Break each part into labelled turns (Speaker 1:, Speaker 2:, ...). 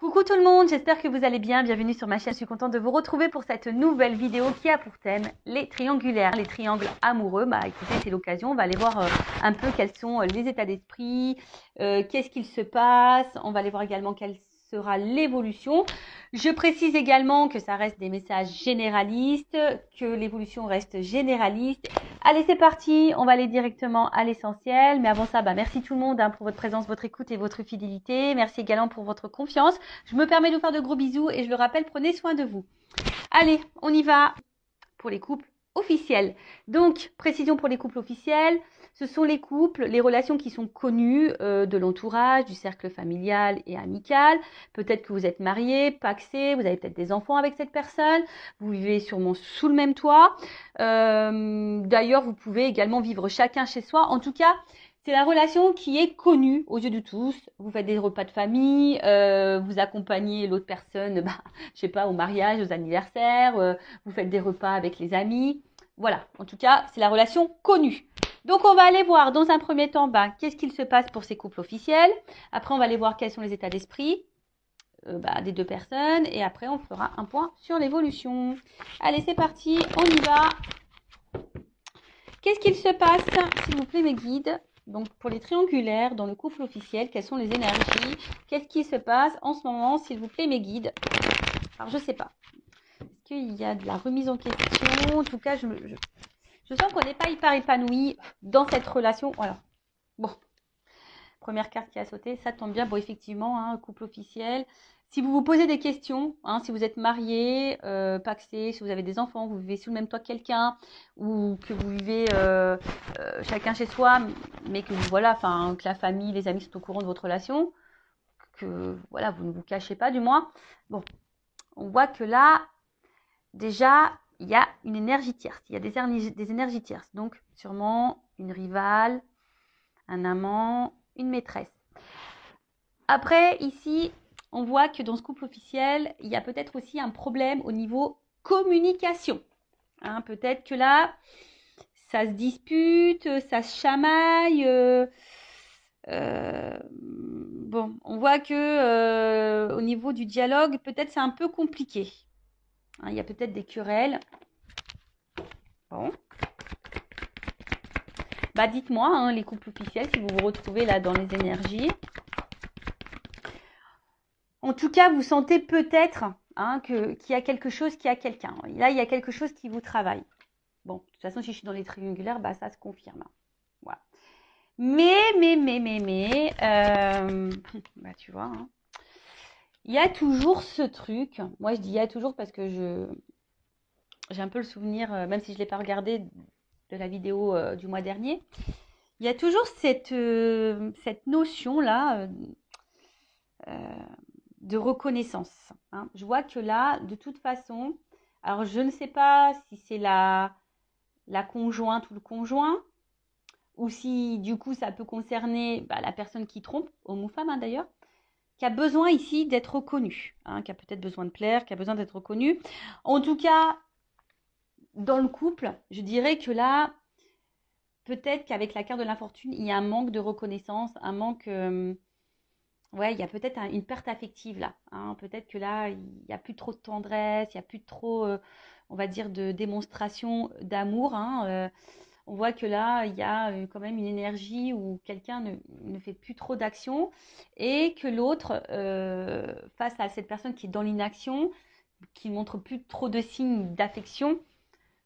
Speaker 1: Coucou tout le monde, j'espère que vous allez bien. Bienvenue sur ma chaîne. Je suis contente de vous retrouver pour cette nouvelle vidéo qui a pour thème les triangulaires, les triangles amoureux. Bah écoutez, c'est l'occasion. On va aller voir un peu quels sont les états d'esprit, qu'est-ce qu'il se passe. On va aller voir également quelle sera l'évolution. Je précise également que ça reste des messages généralistes, que l'évolution reste généraliste. Allez, c'est parti, on va aller directement à l'essentiel. Mais avant ça, merci tout le monde pour votre présence, votre écoute et votre fidélité. Merci également pour votre confiance. Je me permets de vous faire de gros bisous et je le rappelle, prenez soin de vous. Allez, on y va pour les couples officiels. Donc, précision pour les couples officiels, ce sont les couples, les relations qui sont connues de l'entourage, du cercle familial et amical. Peut-être que vous êtes mariés, pacsés, vous avez peut-être des enfants avec cette personne, vous vivez sûrement sous le même toit. D'ailleurs, vous pouvez également vivre chacun chez soi. En tout cas, c'est la relation qui est connue aux yeux de tous. Vous faites des repas de famille, vous accompagnez l'autre personne, je sais pas, au mariage, aux anniversaires, vous faites des repas avec les amis. Voilà, en tout cas, c'est la relation connue. Donc, on va aller voir dans un premier temps, qu'est-ce qu'il se passe pour ces couples officiels. Après, on va aller voir quels sont les états d'esprit des deux personnes. Et après, on fera un point sur l'évolution. Allez, c'est parti, on y va. Qu'est-ce qu'il se passe, s'il vous plaît, mes guides? Donc, pour les triangulaires, dans le couple officiel, quelles sont les énergies? Qu'est-ce qui se passe en ce moment, s'il vous plaît, mes guides? Alors, je sais pas. Est-ce qu'il y a de la remise en question? En tout cas, je sens qu'on n'est pas hyper épanoui dans cette relation. Voilà. Bon. Première carte qui a sauté, ça tombe bien. Bon, effectivement, couple officiel. Si vous vous posez des questions, si vous êtes marié, pacsé, si vous avez des enfants, vous vivez sous le même toit que quelqu'un, ou que vous vivez chacun chez soi, mais que que la famille, les amis sont au courant de votre relation, que voilà, vous ne vous cachez pas du moins. Bon, on voit que là, déjà, il y a une énergie tierce, il y a des énergies tierces. Donc, sûrement une rivale, un amant, une maîtresse. Après, ici, on voit que dans ce couple officiel, il y a peut-être aussi un problème au niveau communication. Peut-être que là, ça se dispute, ça se chamaille. Bon, on voit que au niveau du dialogue, peut-être c'est un peu compliqué. Il y a peut-être des querelles. Bon. Dites-moi, les couples officiels, si vous vous retrouvez là dans les énergies. En tout cas, vous sentez peut-être qu'il y a quelque chose qui a quelqu'un. Là, il y a quelque chose qui vous travaille. Bon, de toute façon, si je suis dans les triangulaires, ça se confirme. Voilà. Mais, tu vois, il y a toujours ce truc. Moi, je dis il y a toujours parce que j'ai un peu le souvenir, même si je ne l'ai pas regardé, de la vidéo du mois dernier. Il y a toujours cette notion-là de reconnaissance. Je vois que là, de toute façon, alors je ne sais pas si c'est la conjointe ou le conjoint, ou si du coup ça peut concerner la personne qui trompe, homme ou femme d'ailleurs, qui a besoin ici d'être reconnu, qui a peut-être besoin de plaire, qui a besoin d'être reconnu. En tout cas, dans le couple, je dirais que là, peut-être qu'avec la carte de l'infortune, il y a un manque de reconnaissance, un manque... il y a peut-être une perte affective là. Peut-être que là, il n'y a plus trop de tendresse, il n'y a plus trop, on va dire, de démonstration d'amour. On voit que là, il y a quand même une énergie où quelqu'un ne fait plus trop d'action et que l'autre, face à cette personne qui est dans l'inaction, qui ne montre plus trop de signes d'affection,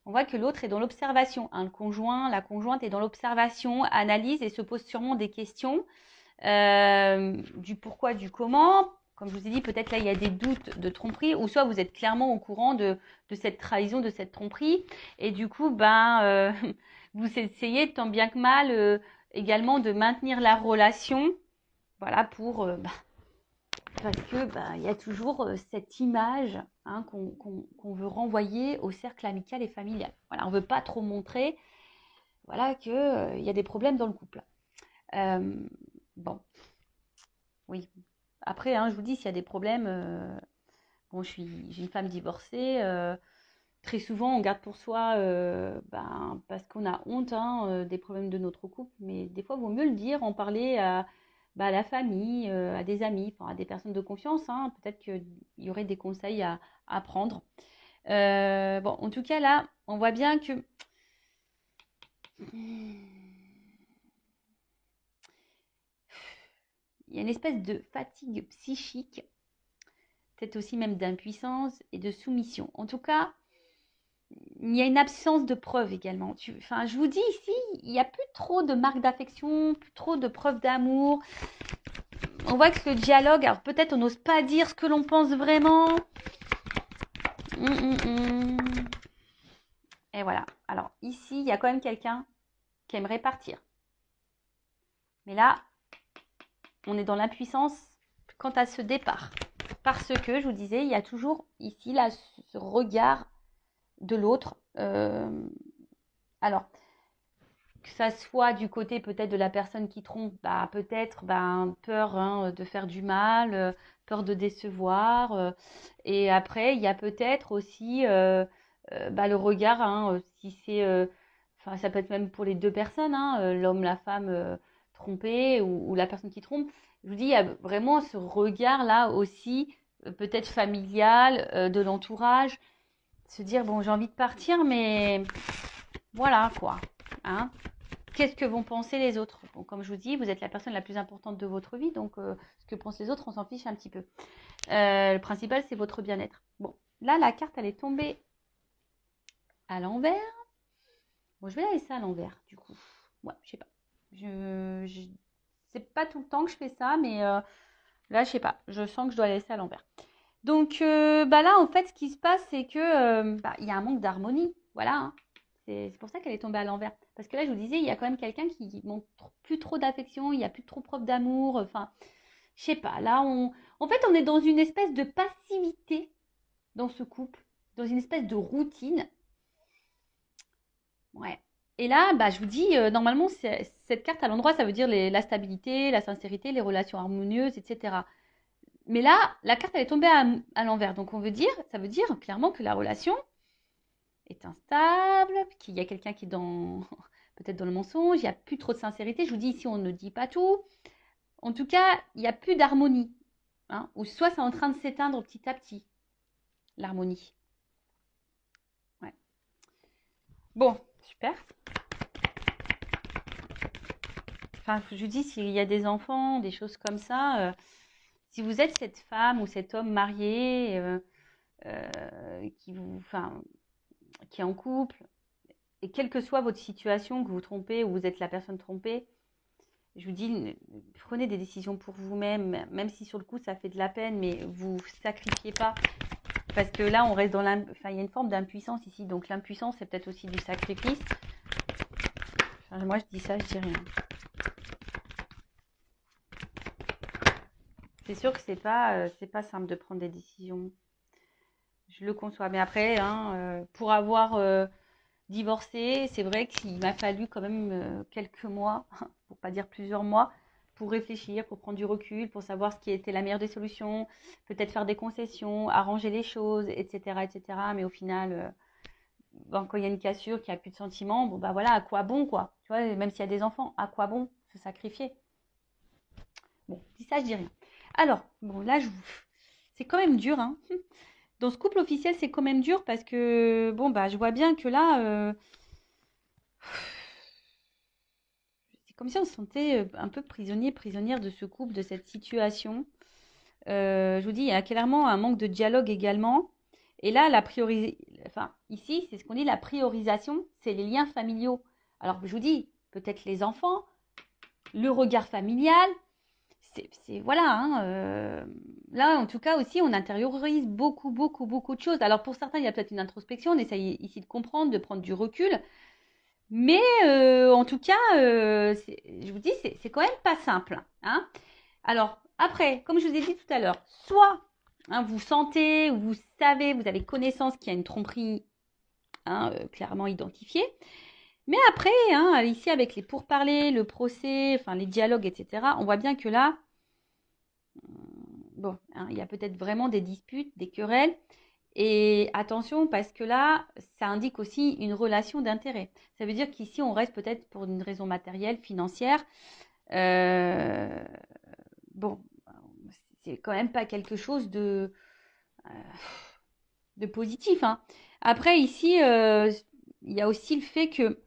Speaker 1: on voit que l'autre est dans l'observation. Le conjoint, la conjointe est dans l'observation, analyse et se pose sûrement des questions du pourquoi, du comment. Comme je vous ai dit, peut-être là, il y a des doutes de tromperie, ou soit vous êtes clairement au courant de cette trahison, de cette tromperie. Et du coup, vous essayez tant bien que mal également de maintenir la relation. Voilà, parce que il y a toujours cette image qu'on veut renvoyer au cercle amical et familial. Voilà, on ne veut pas trop montrer qu'il y a des problèmes dans le couple. Bon, oui. Après, je vous dis, s'il y a des problèmes, j'ai une femme divorcée. Très souvent, on garde pour soi parce qu'on a honte des problèmes de notre couple. Mais des fois, il vaut mieux le dire, en parler à la famille, à des amis, enfin, à des personnes de confiance, hein. Peut-être qu'il y aurait des conseils à prendre. Bon, en tout cas, là, on voit bien que il y a une espèce de fatigue psychique, peut-être aussi même d'impuissance et de soumission. En tout cas, il y a une absence de preuves également. Enfin, je vous dis ici, il n'y a plus trop de marques d'affection, plus trop de preuves d'amour. On voit que le dialogue, alors peut-être on n'ose pas dire ce que l'on pense vraiment. Et voilà. Alors ici, il y a quand même quelqu'un qui aimerait partir. Mais là, on est dans l'impuissance quant à ce départ. Parce que, je vous disais, il y a toujours ici là, ce regard de l'autre. Alors, que ça soit du côté peut-être de la personne qui trompe, peut-être peur, hein, de faire du mal, peur de décevoir. Et après, il y a peut-être aussi le regard, hein, si c'est, enfin ça peut être même pour les deux personnes, hein, l'homme, la femme trompée ou la personne qui trompe. Je vous dis, il y a vraiment ce regard-là aussi, peut-être familial, de l'entourage. Se dire, bon, j'ai envie de partir, mais voilà quoi. Hein. Qu'est-ce que vont penser les autres? Bon, comme je vous dis, vous êtes la personne la plus importante de votre vie, donc ce que pensent les autres, on s'en fiche un petit peu. Le principal, c'est votre bien-être. Bon, là, la carte, elle est tombée à l'envers. Bon, je vais la laisser à l'envers, du coup. Ouais, je sais pas. C'est pas tout le temps que je fais ça, mais là, je sais pas. Je sens que je dois la laisser à l'envers. Donc, là, en fait, ce qui se passe, c'est que il y a un manque d'harmonie. Voilà, hein. C'est pour ça qu'elle est tombée à l'envers. Parce que là, je vous disais, il y a quand même quelqu'un qui montre plus trop d'affection, il n'y a plus trop preuve d'amour. Enfin, je sais pas. Là, en fait, on est dans une espèce de passivité dans ce couple, dans une espèce de routine. Ouais. Et là, je vous dis, normalement, cette carte à l'endroit, ça veut dire la stabilité, la sincérité, les relations harmonieuses, etc. Mais là, la carte, elle est tombée à l'envers. Donc, ça veut dire clairement que la relation est instable, qu'il y a quelqu'un qui est peut-être dans le mensonge, il n'y a plus trop de sincérité. Je vous dis ici, on ne dit pas tout. En tout cas, il n'y a plus d'harmonie. Hein, ou soit c'est en train de s'éteindre petit à petit, l'harmonie. Ouais. Bon, super. Enfin, je vous dis, s'il y a des enfants, des choses comme ça, si vous êtes cette femme ou cet homme marié qui est en couple, et quelle que soit votre situation, que vous trompez ou vous êtes la personne trompée, je vous dis, prenez des décisions pour vous-même, même si sur le coup ça fait de la peine, mais vous sacrifiez pas. Parce que là, on reste dans il y a une forme d'impuissance ici. Donc l'impuissance, c'est peut-être aussi du sacrifice. Enfin, moi, je dis ça, je dis rien. C'est sûr que c'est pas simple de prendre des décisions. Je le conçois. Mais après, hein, pour avoir divorcé, c'est vrai qu'il m'a fallu quand même quelques mois, pour pas dire plusieurs mois, pour réfléchir, pour prendre du recul, pour savoir ce qui était la meilleure des solutions, peut-être faire des concessions, arranger les choses, etc., etc. Mais au final, quand il y a une cassure, qu'il n'y a plus de sentiments, bon voilà, à quoi bon quoi? Tu vois, même s'il y a des enfants, à quoi bon se sacrifier? Bon, dis ça, je dis rien. Alors, bon là, c'est quand même dur, hein. Dans ce couple officiel, c'est quand même dur parce que je vois bien que là, c'est comme si on se sentait un peu prisonnier, prisonnière de ce couple, de cette situation. Je vous dis, il y a clairement un manque de dialogue également. Et là, ici, c'est ce qu'on dit, la priorisation, c'est les liens familiaux. Alors, je vous dis, peut-être les enfants, le regard familial, voilà. Hein. Là, en tout cas, aussi, on intériorise beaucoup, beaucoup, beaucoup de choses. Alors, pour certains, il y a peut-être une introspection, on essaye ici de comprendre, de prendre du recul. Mais en tout cas, je vous dis, c'est quand même pas simple. Hein. Alors, après, comme je vous ai dit tout à l'heure, soit vous sentez ou vous savez, vous avez connaissance qu'il y a une tromperie clairement identifiée. Mais après, ici, avec les pourparlers, le procès, enfin les dialogues, etc., on voit bien que là, il y a peut-être vraiment des disputes, des querelles. Et attention, parce que là, ça indique aussi une relation d'intérêt. Ça veut dire qu'ici, on reste peut-être pour une raison matérielle, financière. bon, c'est quand même pas quelque chose de positif, hein. Après, ici, il y a aussi le fait que,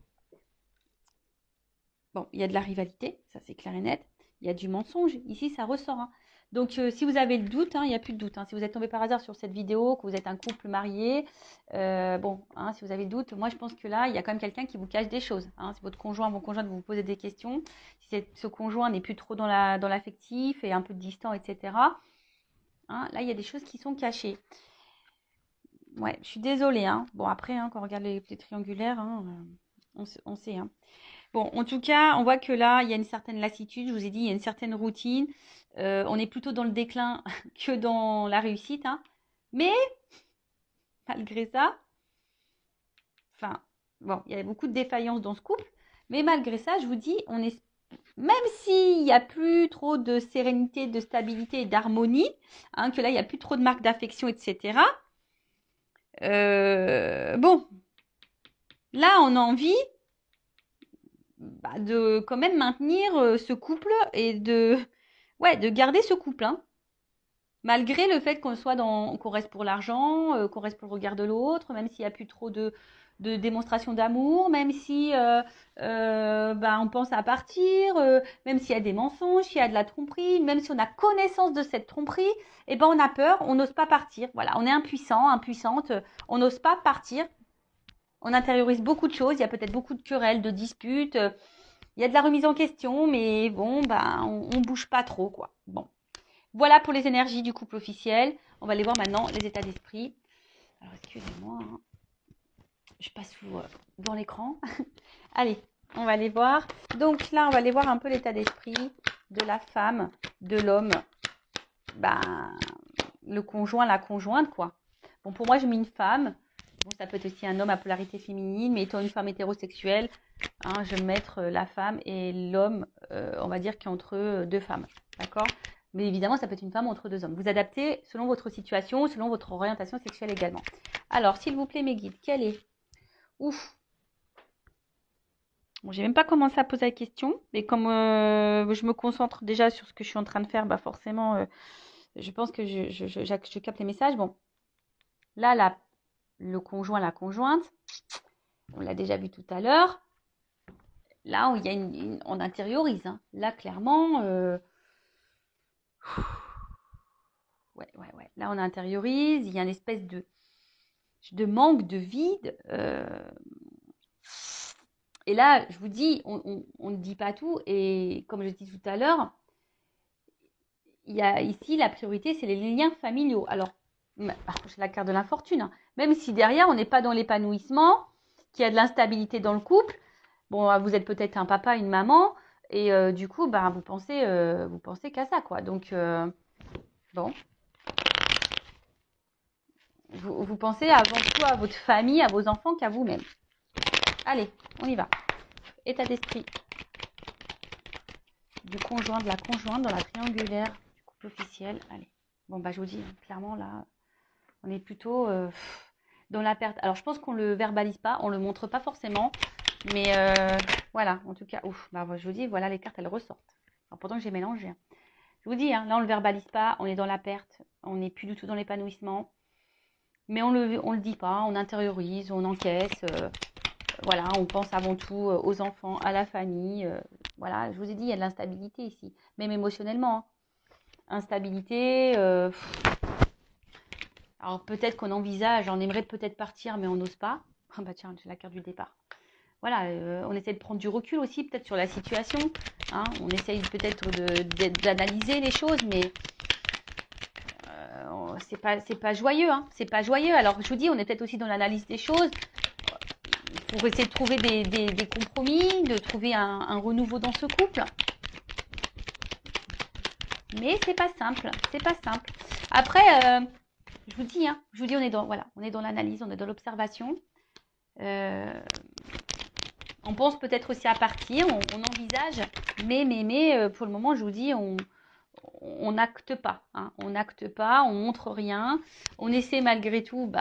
Speaker 1: bon, il y a de la rivalité, ça c'est clair et net. Il y a du mensonge. Ici, ça ressort, hein. Donc, si vous avez le doute, hein, il n'y a plus de doute, hein. Si vous êtes tombé par hasard sur cette vidéo, que vous êtes un couple marié, bon, hein, si vous avez le doute, moi je pense que là, il y a quand même quelqu'un qui vous cache des choses, hein. Si votre conjoint, vos conjointes vous posez des questions, si ce conjoint n'est plus trop dans l'affectif et un peu distant, etc., hein, là, il y a des choses qui sont cachées. Ouais, je suis désolée, hein. Bon, après, hein, quand on regarde les triangulaires, hein, on sait, hein. Bon, en tout cas, on voit que là, il y a une certaine lassitude. Je vous ai dit, il y a une certaine routine. On est plutôt dans le déclin que dans la réussite, hein. Mais, malgré ça, enfin, bon, il y a beaucoup de défaillances dans ce couple. Mais malgré ça, je vous dis, même s'il n'y a plus trop de sérénité, de stabilité et d'harmonie, hein, que là, il n'y a plus trop de marques d'affection, etc. Bon, là, on a envie de quand même maintenir ce couple et de garder ce couple, hein. Malgré le fait qu'on reste pour l'argent, qu'on reste pour le regard de l'autre, même s'il n'y a plus trop de démonstration d'amour, même si on pense à partir, même s'il y a des mensonges, s'il y a de la tromperie, même si on a connaissance de cette tromperie, eh ben on a peur, on n'ose pas partir. Voilà, on est impuissant, impuissante, on n'ose pas partir. On intériorise beaucoup de choses, il y a peut-être beaucoup de querelles, de disputes, il y a de la remise en question, mais bon, on bouge pas trop, quoi. Bon. Voilà pour les énergies du couple officiel. On va aller voir maintenant les états d'esprit. Alors, excusez-moi, hein. Je passe dans l'écran. Allez, on va aller voir. Donc là, on va aller voir un peu l'état d'esprit de la femme, de l'homme, le conjoint, la conjointe, quoi. Bon, pour moi, je mets une femme. Bon, ça peut être aussi un homme à polarité féminine, mais étant une femme hétérosexuelle, hein, je vais mettre la femme et l'homme, on va dire, qui est entre deux femmes. D'accord? Mais évidemment, ça peut être une femme entre deux hommes. Vous adaptez selon votre situation, selon votre orientation sexuelle également. Alors, s'il vous plaît, mes guides, quelle est? Ouf. Bon, j'ai même pas commencé à poser la question, mais comme je me concentre déjà sur ce que je suis en train de faire, forcément, je pense que je capte les messages. Bon, là, le conjoint, la conjointe, on l'a déjà vu tout à l'heure. Là, il y a on intériorise, hein. Là, clairement, ouais. Là, on intériorise. Il y a une espèce de manque, de vide. Et là, je vous dis, on ne dit pas tout. Et comme je dis tout à l'heure, il y a ici la priorité, c'est les liens familiaux. Alors, c'est la carte de l'infortune, hein. Même si derrière, on n'est pas dans l'épanouissement, qu'il y a de l'instabilité dans le couple. Bon, vous êtes peut-être un papa, une maman, et du coup, vous pensez qu'à ça, quoi. Donc, bon, vous pensez avant tout à votre famille, à vos enfants qu'à vous-même. Allez, on y va. État d'esprit du conjoint, de la conjointe dans la triangulaire du couple officiel. Allez. Bon, je vous dis, clairement, là, on est plutôt dans la perte. Alors, je pense qu'on ne le verbalise pas, on ne le montre pas forcément. Mais voilà, en tout cas, je vous dis, voilà, les cartes, elles ressortent. Alors, pourtant, j'ai mélangé, hein. Je vous dis, hein, là, on ne le verbalise pas, on est dans la perte, on n'est plus du tout dans l'épanouissement. Mais on le dit pas, on intériorise, on encaisse. Voilà, on pense avant tout aux enfants, à la famille. Voilà, je vous ai dit, il y a de l'instabilité ici, même émotionnellement, hein. Instabilité. Alors peut-être qu'on envisage, on aimerait peut-être partir, mais on n'ose pas. Ah bah tiens, j'ai la carte du départ. Voilà, on essaie de prendre du recul aussi, peut-être sur la situation, hein. On essaye peut-être d'analyser les choses, mais c'est pas joyeux, hein. C'est pas joyeux. Alors je vous dis, on est peut-être aussi dans l'analyse des choses pour essayer de trouver des compromis, de trouver un renouveau dans ce couple. Mais c'est pas simple, c'est pas simple. Après, je vous dis, hein, on est dans l'analyse, on est dans l'observation. On pense peut-être aussi à partir, on envisage, mais pour le moment, je vous dis, on n'acte pas, hein. On n'acte pas, on montre rien. On essaie malgré tout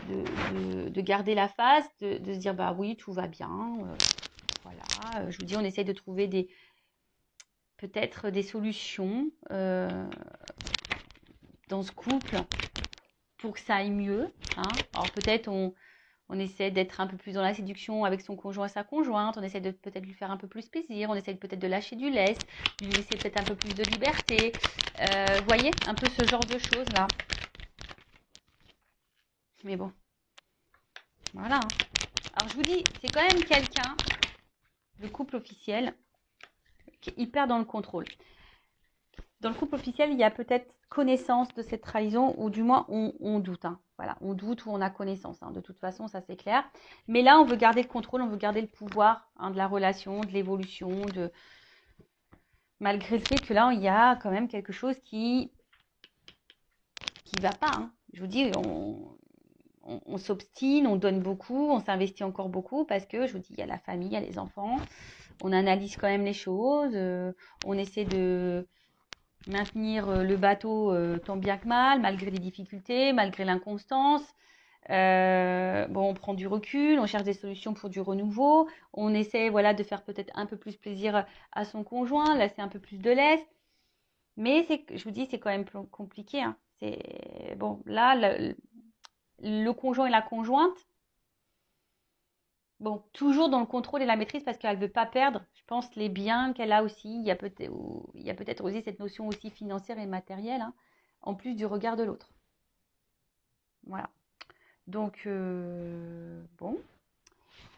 Speaker 1: de garder la face, de se dire oui, tout va bien. Voilà, je vous dis, on essaye de trouver peut-être des solutions dans ce couple pour que ça aille mieux. Hein. Alors peut-être on essaie d'être un peu plus dans la séduction avec son conjoint et sa conjointe, on essaie de peut-être lui faire un peu plus plaisir, on essaie peut-être de lâcher du lest, de lui laisser peut-être un peu plus de liberté. Vous voyez, un peu ce genre de choses là. Mais bon, voilà. Hein. Alors je vous dis, c'est quand même quelqu'un, le couple officiel, qui est hyper dans le contrôle. Dans le couple officiel, il y a peut-être connaissance de cette trahison, ou du moins on doute. Hein. Voilà, on doute ou on a connaissance. Hein. De toute façon, ça c'est clair. Mais là, on veut garder le contrôle, on veut garder le pouvoir hein, de la relation, de l'évolution, malgré le fait que là, il y a quand même quelque chose qui va pas. Hein. Je vous dis, on s'obstine, on donne beaucoup, on s'investit encore beaucoup parce que, je vous dis, il y a la famille, il y a les enfants. On analyse quand même les choses. On essaie de maintenir le bateau tant bien que mal, malgré les difficultés, malgré l'inconstance. On prend du recul, on cherche des solutions pour du renouveau. On essaie voilà, de faire peut-être un peu plus plaisir à son conjoint, laisser un peu plus de lest. Mais je vous dis, c'est quand même compliqué. Hein. Bon, là, le conjoint et la conjointe, bon, toujours dans le contrôle et la maîtrise parce qu'elle ne veut pas perdre, je pense, les biens qu'elle a aussi. Il y a peut-être aussi cette notion aussi financière et matérielle, hein, en plus du regard de l'autre. Voilà. Donc, bon.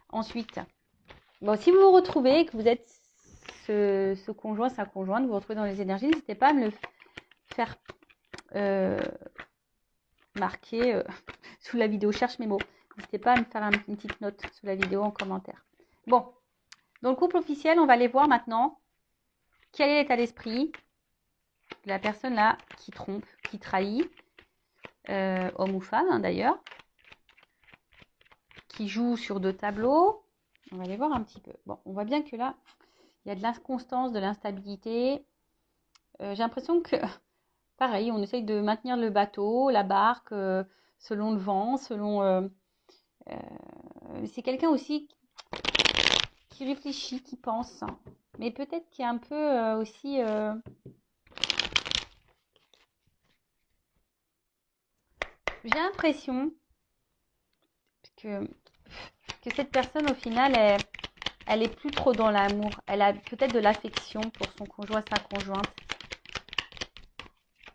Speaker 1: Ensuite, bon, si vous vous retrouvez, que vous êtes ce conjoint, sa conjointe, vous vous retrouvez dans les énergies, n'hésitez pas à me le faire marquer sous la vidéo. Cherche mes mots. N'hésitez pas à me faire une petite note sous la vidéo en commentaire. Bon, dans le couple officiel, on va aller voir maintenant quel est l'état d'esprit de la personne là qui trompe, qui trahit, homme ou femme hein, d'ailleurs, qui joue sur 2 tableaux. On va aller voir un petit peu. Bon, on voit bien que là, il y a de l'inconstance, de l'instabilité. J'ai l'impression que, pareil, on essaye de maintenir le bateau, la barque, selon le vent, selon... c'est quelqu'un aussi qui réfléchit, qui pense. Mais peut-être qu'il y a un peu aussi... J'ai l'impression que cette personne, au final, elle est plus trop dans l'amour. Elle a peut-être de l'affection pour son conjoint, sa conjointe.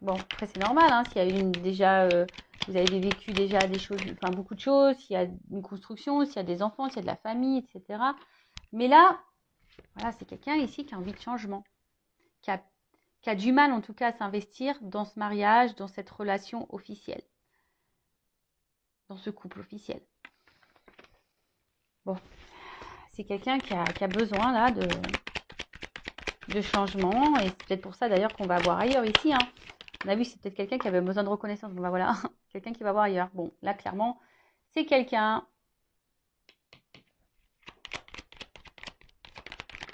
Speaker 1: Bon, après, c'est normal, hein, s'il y a déjà, vous avez vécu déjà des choses, enfin beaucoup de choses, s'il y a une construction, s'il y a des enfants, s'il y a de la famille, etc. Mais là, voilà, c'est quelqu'un ici qui a envie de changement, qui a du mal en tout cas à s'investir dans ce mariage, dans cette relation officielle, dans ce couple officiel. Bon, c'est quelqu'un qui a besoin là de changement, et c'est peut-être pour ça d'ailleurs qu'on va voir ailleurs ici. Hein. On a vu, c'est peut-être quelqu'un qui avait besoin de reconnaissance. Bon, ben voilà, quelqu'un qui va voir ailleurs. Bon, là, clairement, c'est quelqu'un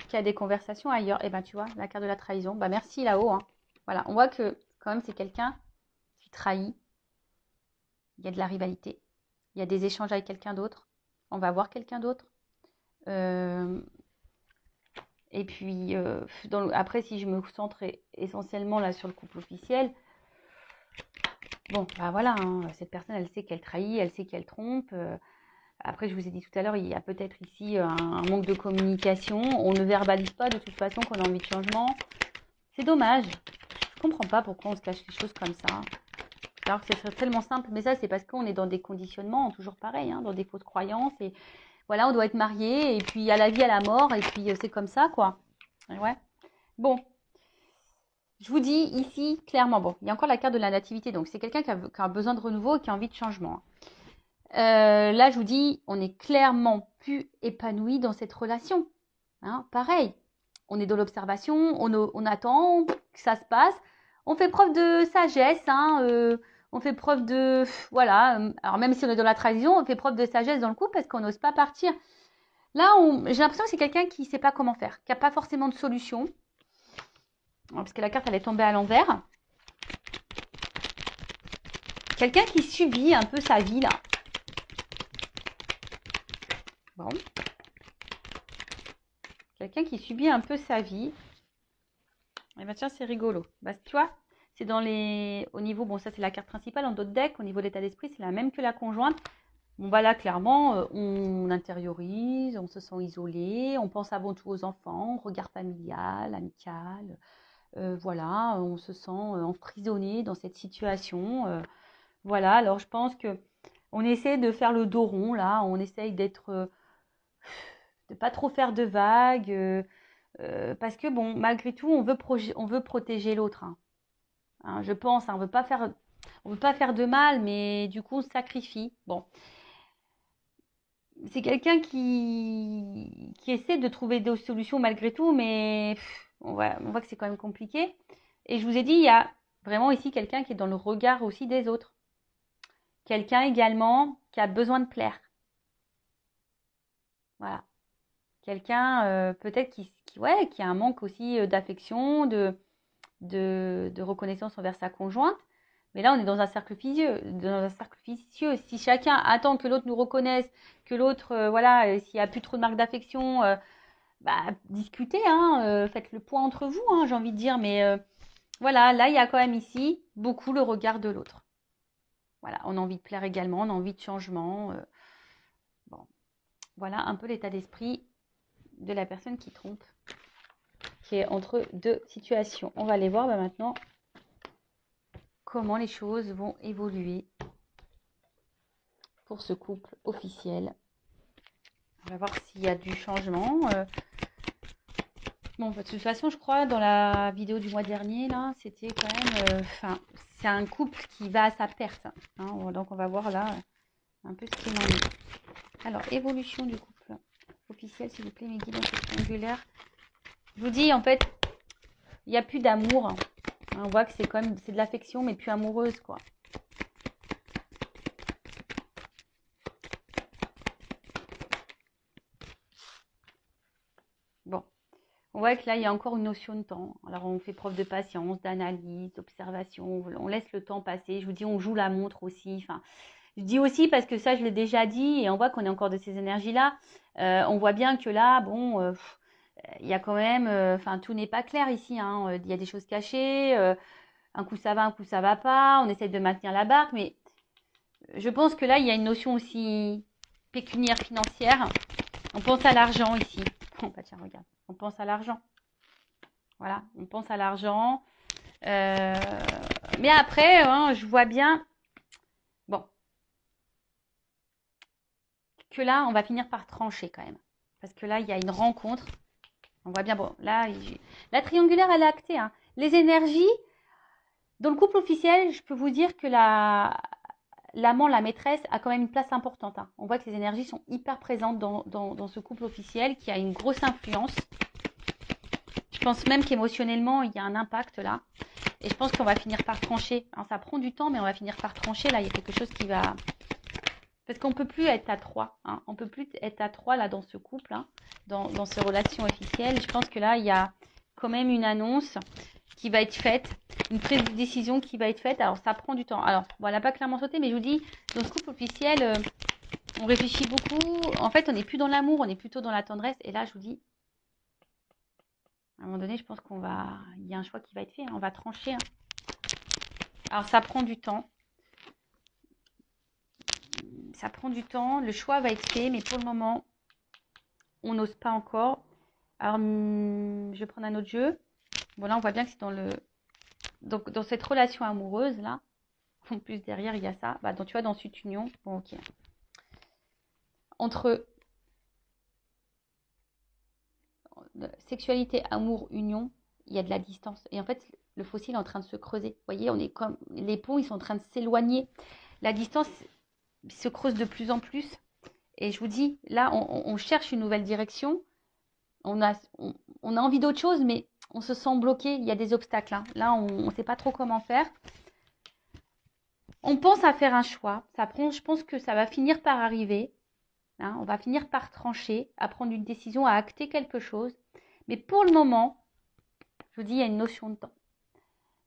Speaker 1: qui a des conversations ailleurs. Et ben, tu vois, la carte de la trahison. Bah, merci là-haut. Hein. Voilà, on voit que quand même, c'est quelqu'un qui trahit. Il y a de la rivalité. Il y a des échanges avec quelqu'un d'autre. On va voir quelqu'un d'autre. Et puis, après, si je me centre essentiellement là sur le couple officiel, bon, bah voilà, hein, cette personne, elle sait qu'elle trahit, elle sait qu'elle trompe. Après, je vous ai dit tout à l'heure, il y a peut-être ici un manque de communication. On ne verbalise pas de toute façon qu'on a envie de changement. C'est dommage. Je ne comprends pas pourquoi on se cache les choses comme ça. Alors que ce serait tellement simple. Mais ça, c'est parce qu'on est dans des conditionnements toujours pareil, hein, dans des fausses croyances. Et voilà, on doit être marié. Et puis, à la vie, à la mort. Et puis, c'est comme ça, quoi. Ouais. Bon. Je vous dis ici, clairement, bon, il y a encore la carte de la nativité. Donc, c'est quelqu'un qui a besoin de renouveau et qui a envie de changement. Là, je vous dis, on est clairement plus épanoui dans cette relation. Hein, pareil, on est dans l'observation, on attend que ça se passe. On fait preuve de sagesse, hein, on fait preuve de... Voilà, alors même si on est dans la trahison, on fait preuve de sagesse dans le couple parce qu'on n'ose pas partir. Là, j'ai l'impression que c'est quelqu'un qui ne sait pas comment faire, qui n'a pas forcément de solution. Parce que la carte, elle est tombée à l'envers. Quelqu'un qui subit un peu sa vie, là. Bon. Quelqu'un qui subit un peu sa vie. Eh ben tiens, c'est rigolo. Bah, tu vois, c'est dans les... Au niveau, bon, ça c'est la carte principale. En d'autres decks, au niveau de l'état d'esprit, c'est la même que la conjointe. Bon, bah là, clairement, on intériorise, on se sent isolé, on pense avant tout aux enfants, regard familial, amical. Voilà, on se sent emprisonné dans cette situation. Voilà, alors je pense que on essaie de faire le dos rond, là. On essaye de pas trop faire de vagues. Parce que, bon, malgré tout, on veut protéger l'autre. Hein. Hein, je pense, hein, on veut pas faire de mal, mais du coup, on se sacrifie. Bon, c'est quelqu'un qui essaie de trouver des solutions malgré tout, mais on voit que c'est quand même compliqué. Et je vous ai dit, il y a vraiment ici quelqu'un qui est dans le regard aussi des autres. Quelqu'un également qui a besoin de plaire. Voilà. Quelqu'un peut-être ouais, qui a un manque aussi d'affection, de reconnaissance envers sa conjointe. Mais là, on est dans un cercle vicieux. Dans un cercle vicieux. Si chacun attend que l'autre nous reconnaisse, que l'autre, voilà, s'il n'y a plus trop de marques d'affection, bah, discutez, hein, faites le point entre vous, hein, j'ai envie de dire. Mais voilà, là, il y a quand même ici beaucoup le regard de l'autre. Voilà, on a envie de plaire également, on a envie de changement. Bon, voilà un peu l'état d'esprit de la personne qui trompe, qui est entre deux situations. On va aller voir maintenant comment les choses vont évoluer pour ce couple officiel. On va voir s'il y a du changement. Bon, de toute façon, je crois, dans la vidéo du mois dernier, là, c'était quand même... c'est un couple qui va à sa perte. Hein. Donc, on va voir là un peu ce qu'il en est. Alors, évolution du couple officiel, s'il vous plaît, mes guides dans cette triangulaire. Je vous dis, en fait, il n'y a plus d'amour. Hein. On voit que c'est quand même c'est de l'affection, mais plus amoureuse, quoi. Bon. On voit que là, il y a encore une notion de temps. Alors, on fait preuve de patience, d'analyse, d'observation. On laisse le temps passer. Je vous dis, on joue la montre aussi. Enfin, je dis aussi parce que ça, je l'ai déjà dit et on voit qu'on est encore de ces énergies-là. On voit bien que là, bon, il y a quand même... Enfin, tout n'est pas clair ici. Hein. Il y a des choses cachées. Un coup, ça va, un coup, ça va pas. On essaie de maintenir la barque. Mais je pense que là, il y a une notion aussi pécuniaire, financière. On pense à l'argent ici. Bon, bah tiens, regarde. On pense à l'argent. Voilà, on pense à l'argent. Mais après, hein, je vois bien, bon, que là, on va finir par trancher quand même. Parce que là, il y a une rencontre. On voit bien, bon, là, la triangulaire, elle est actée. Hein. Les énergies, dans le couple officiel, je peux vous dire que l'amant, la maîtresse, a quand même une place importante. Hein. On voit que les énergies sont hyper présentes dans ce couple officiel qui a une grosse influence. Je pense même qu'émotionnellement, il y a un impact là. Et je pense qu'on va finir par trancher. Alors, ça prend du temps, mais on va finir par trancher. Là, il y a quelque chose qui va... Parce qu'on ne peut plus être à trois. Hein. On ne peut plus être à trois là dans ce couple, hein, dans ces relations officielles. Je pense que là, il y a quand même une annonce qui va être faite, une prise de décision qui va être faite. Alors, ça prend du temps. Alors, bon, elle n'a pas clairement sauté, mais je vous dis, dans ce couple officiel, on réfléchit beaucoup. En fait, on n'est plus dans l'amour, on est plutôt dans la tendresse. Et là, je vous dis, à un moment donné, je pense il y a un choix qui va être fait. Hein. On va trancher. Hein. Alors, ça prend du temps. Ça prend du temps. Le choix va être fait, mais pour le moment, on n'ose pas encore. Alors, je vais prendre un autre jeu. Bon, là, on voit bien que c'est donc, dans cette relation amoureuse, là. En plus, derrière, il y a ça. Bah, donc, tu vois, dans cette union. Bon, ok. Entre sexualité, amour, union, il y a de la distance. Et en fait, le fossile est en train de se creuser. Vous voyez, on est comme... Les ponts, ils sont en train de s'éloigner. La distance se creuse de plus en plus. Et je vous dis, là, on cherche une nouvelle direction. On a envie d'autre chose, mais on se sent bloqué. Il y a des obstacles. Hein. Là, on ne sait pas trop comment faire. On pense à faire un choix. Je pense que ça va finir par arriver. Hein. On va finir par trancher, à prendre une décision, à acter quelque chose. Mais pour le moment, je vous dis, il y a une notion de temps.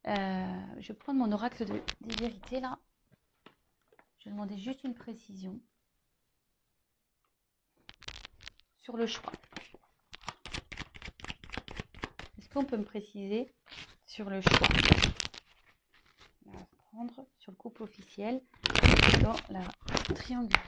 Speaker 1: Je vais prendre mon oracle des vérités là. Je vais demander juste une précision sur le choix. Est-ce qu'on peut me préciser sur le choix? On va prendre sur le couple officiel dans la triangulaire.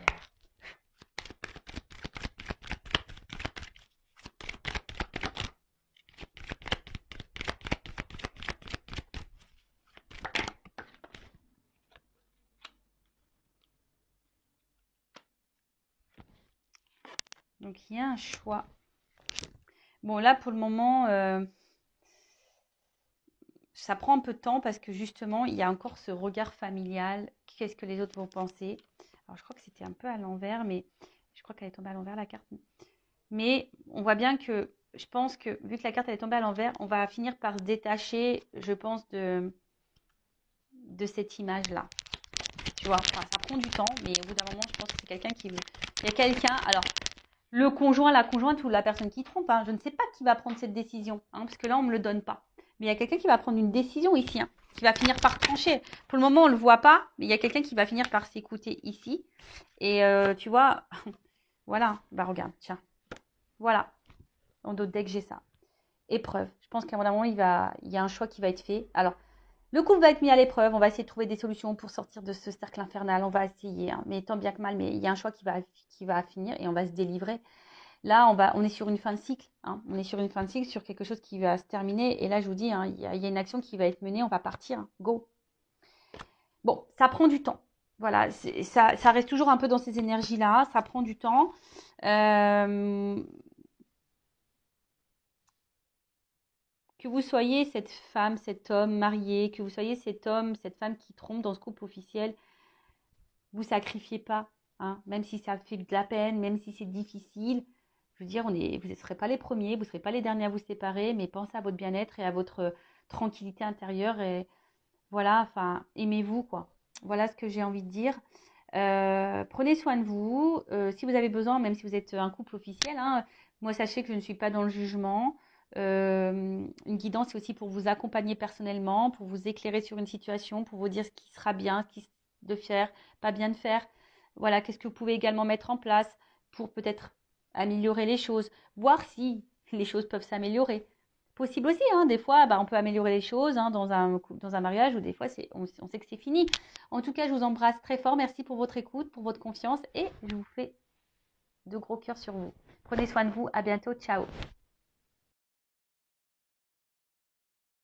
Speaker 1: Donc, il y a un choix. Bon, là, pour le moment, ça prend un peu de temps parce que justement, il y a encore ce regard familial. Qu'est-ce que les autres vont penser? Alors, je crois que c'était un peu à l'envers, mais je crois qu'elle est tombée à l'envers, la carte. Mais on voit bien que, je pense que, vu que la carte elle est tombée à l'envers, on va finir par se détacher, je pense, de cette image-là. Tu vois, enfin, ça prend du temps, mais au bout d'un moment, je pense que c'est quelqu'un qui... Il y a quelqu'un, alors, le conjoint, la conjointe ou la personne qui trompe, hein, je ne sais pas qui va prendre cette décision, hein, parce que là, on ne me le donne pas. Mais il y a quelqu'un qui va prendre une décision ici, hein, qui va finir par trancher. Pour le moment, on ne le voit pas, mais il y a quelqu'un qui va finir par s'écouter ici. Et tu vois, voilà, bah regarde, tiens, voilà, en d'autres decks, j'ai ça. Épreuve. Je pense qu'à un moment, il y a un choix qui va être fait. Alors, le couple va être mis à l'épreuve. On va essayer de trouver des solutions pour sortir de ce cercle infernal. On va essayer, hein, mais tant bien que mal. Mais il y a un choix qui va finir et on va se délivrer. Là, on est sur une fin de cycle. Hein. On est sur une fin de cycle, sur quelque chose qui va se terminer. Et là, je vous dis, hein, il y a une action qui va être menée. On va partir. Hein. Go. Bon, ça prend du temps. Voilà, ça reste toujours un peu dans ces énergies-là. Ça prend du temps. Que vous soyez cette femme, cet homme marié, que vous soyez cet homme, cette femme qui trompe dans ce couple officiel, vous sacrifiez pas, hein, même si ça fait de la peine, même si c'est difficile. Je veux dire, vous ne serez pas les premiers, vous ne serez pas les derniers à vous séparer, mais pensez à votre bien-être et à votre tranquillité intérieure. Et voilà, enfin, aimez-vous, quoi. Voilà ce que j'ai envie de dire. Prenez soin de vous. Si vous avez besoin, même si vous êtes un couple officiel, hein, moi, sachez que je ne suis pas dans le jugement. Une guidance, c'est aussi pour vous accompagner personnellement, pour vous éclairer sur une situation, pour vous dire ce qui sera bien, ce qui de faire, pas bien de faire. Voilà, qu'est-ce que vous pouvez également mettre en place pour peut-être améliorer les choses, voir si les choses peuvent s'améliorer. Possible aussi, hein, des fois, bah, on peut améliorer les choses hein, dans un mariage ou des fois, on sait que c'est fini. En tout cas, je vous embrasse très fort. Merci pour votre écoute, pour votre confiance et je vous fais de gros cœurs sur vous. Prenez soin de vous. À bientôt. Ciao.